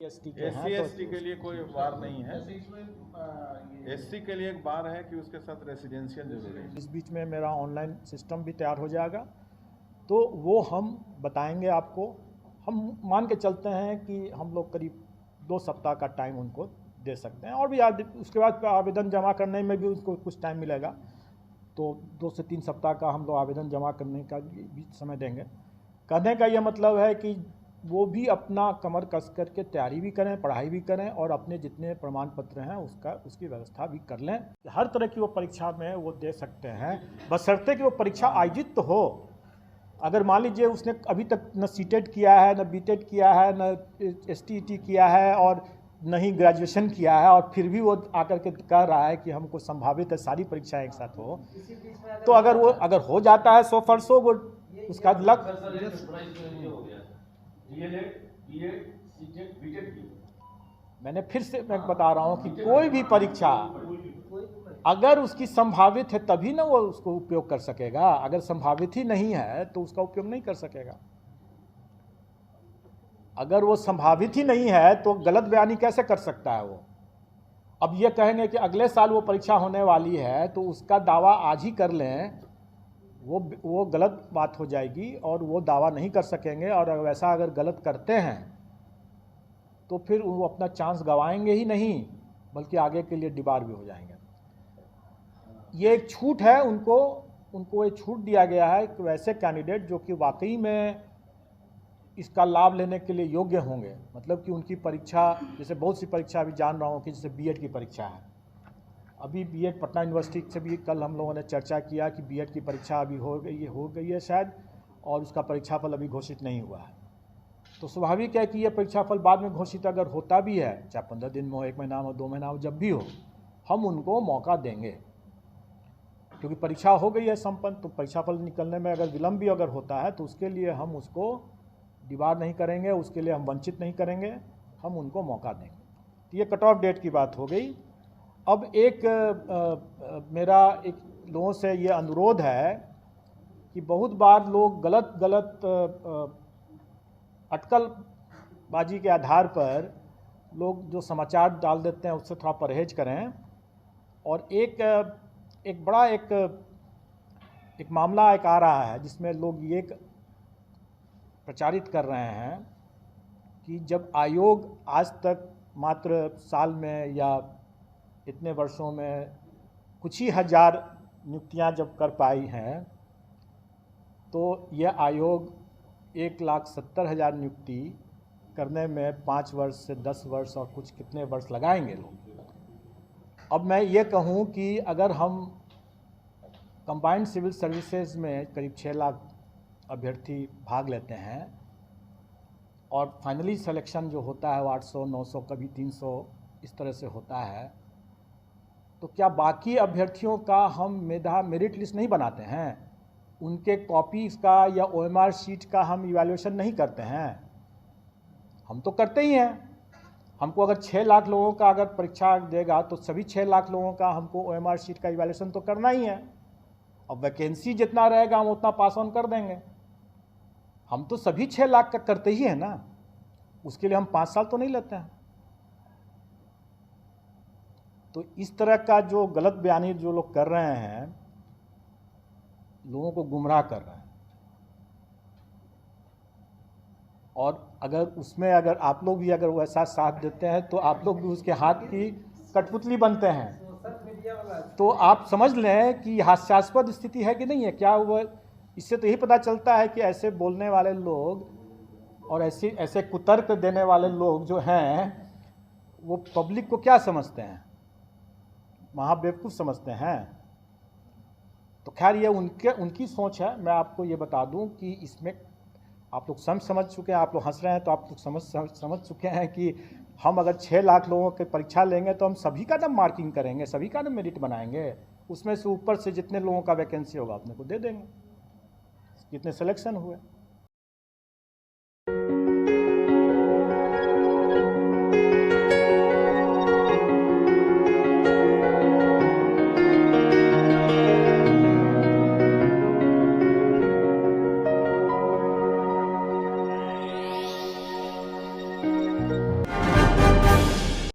SC ST के लिए कोई बार नहीं है। एससी के लिए एक बार है कि उसके साथ रेसिडेंशियल जरूरी है। इस बीच में मेरा ऑनलाइन सिस्टम भी तैयार हो जाएगा, तो वो हम बताएंगे आपको। हम मान के चलते हैं कि हम लोग करीब 2 सप्ताह का टाइम उनको दे सकते हैं, और भी उसके बाद आवेदन जमा करने में भी उसको कुछ टाइम मिलेगा, तो 2 से 3 सप्ताह का हम लोग आवेदन जमा करने का भी समय देंगे। कहने का ये मतलब है कि वो भी अपना कमर कस करके तैयारी भी करें, पढ़ाई भी करें, और अपने जितने प्रमाण पत्र हैं उसकी व्यवस्था भी कर लें। हर तरह की वो परीक्षा में वो दे सकते हैं, बशर्ते कि वो परीक्षा आयोजित तो हो। अगर मान लीजिए उसने अभी तक न सीटेट किया है, न बीटेट किया है, न एसटीईटी किया है, और न ही ग्रेजुएशन किया है, और फिर भी वो आकर के कह रहा है कि हमको संभावित है सारी परीक्षाएं एक साथ हो, तो अगर हो जाता है 100% वो उसका लक। मैंने फिर से मैं बता रहा हूं कि कोई भी परीक्षा अगर उसकी संभावित है तभी ना वो उसको उपयोग कर सकेगा, अगर संभावित ही नहीं है तो उसका उपयोग नहीं कर सकेगा। अगर वो संभावित ही नहीं है तो गलत बयानी कैसे कर सकता है वो? अब ये कहेंगे कि अगले साल वो परीक्षा होने वाली है तो उसका दावा आज ही कर लें, वो गलत बात हो जाएगी और वो दावा नहीं कर सकेंगे, और वैसा अगर गलत करते हैं तो फिर वो अपना चांस गंवाएंगे ही नहीं, बल्कि आगे के लिए डिबार भी हो जाएंगे। ये एक छूट है, उनको एक छूट दिया गया है कि वैसे कैंडिडेट जो कि वाकई में इसका लाभ लेने के लिए योग्य होंगे, मतलब कि उनकी परीक्षा, जैसे बहुत सी परीक्षा अभी जान रहा हूँ कि जैसे बीएड की परीक्षा है, अभी बीएड पटना यूनिवर्सिटी से भी कल हम लोगों ने चर्चा किया कि बीएड की परीक्षा अभी हो गई है शायद, और उसका परीक्षाफल अभी घोषित नहीं हुआ है। तो स्वाभाविक है कि ये परीक्षाफल बाद में घोषित अगर होता भी है, चाहे 15 दिन में हो, 1 महीना में हो, 2 महीना हो, जब भी हो, हम उनको मौका देंगे, क्योंकि परीक्षा हो गई है संपन्न। तो परीक्षाफल निकलने में अगर विलम्ब भी अगर होता है तो उसके लिए हम उसको डिबार नहीं करेंगे, उसके लिए हम वंचित नहीं करेंगे, हम उनको मौका देंगे। तो ये कट ऑफ डेट की बात हो गई। अब मेरा एक लोगों से ये अनुरोध है कि बहुत बार लोग गलत अटकलबाजी के आधार पर लोग जो समाचार डाल देते हैं उससे थोड़ा परहेज करें। और एक बड़ा मामला आ रहा है जिसमें लोग ये प्रचारित कर रहे हैं कि जब आयोग आज तक मात्र साल में या इतने वर्षों में कुछ ही हजार नियुक्तियां जब कर पाई हैं, तो यह आयोग 1,70,000 नियुक्ति करने में 5 वर्ष से 10 वर्ष और कुछ कितने वर्ष लगाएंगे लोग। अब मैं ये कहूँ कि अगर हम कंबाइंड सिविल सर्विसेज में करीब 6 लाख अभ्यर्थी भाग लेते हैं, और फाइनली सिलेक्शन जो होता है वो 800, 900, कभी 300 इस तरह से होता है, तो क्या बाकी अभ्यर्थियों का हम मेरिट लिस्ट नहीं बनाते हैं? उनके कॉपीज़ का या ओएमआर शीट का हम इवैल्यूएशन नहीं करते हैं? हम तो करते ही हैं। हमको अगर 6 लाख लोगों का अगर परीक्षा देगा तो सभी 6 लाख लोगों का हमको ओएमआर शीट का इवैल्यूएशन तो करना ही है। अब वैकेंसी जितना रहेगा हम उतना पास ऑन कर देंगे। हम तो सभी 6 लाख का करते ही हैं ना, उसके लिए हम 5 साल तो नहीं लेते हैं। तो इस तरह का जो गलत बयानी जो लोग कर रहे हैं, लोगों को गुमराह कर रहे हैं, और अगर आप लोग भी अगर वैसा साथ देते हैं तो आप लोग भी उसके हाथ की कठपुतली बनते हैं। तो आप समझ लें कि हास्यास्पद स्थिति है कि नहीं है। क्या वो इससे तो यही पता चलता है कि ऐसे बोलने वाले लोग और ऐसे कुतर्क देने वाले लोग जो हैं वो पब्लिक को क्या समझते हैं, महाबेवकूफ़ समझते हैं। तो खैर ये उनकी सोच है। मैं आपको ये बता दूं कि इसमें आप लोग समझ चुके हैं, आप लोग हंस रहे हैं तो आप लोग समझ चुके हैं कि हम अगर 6 लाख लोगों की परीक्षा लेंगे तो हम सभी का नाम मार्किंग करेंगे, सभी का नाम मेरिट बनाएंगे, उसमें से ऊपर से जितने लोगों का वैकेंसी होगा अपने को दे देंगे, जितने सिलेक्शन हुए।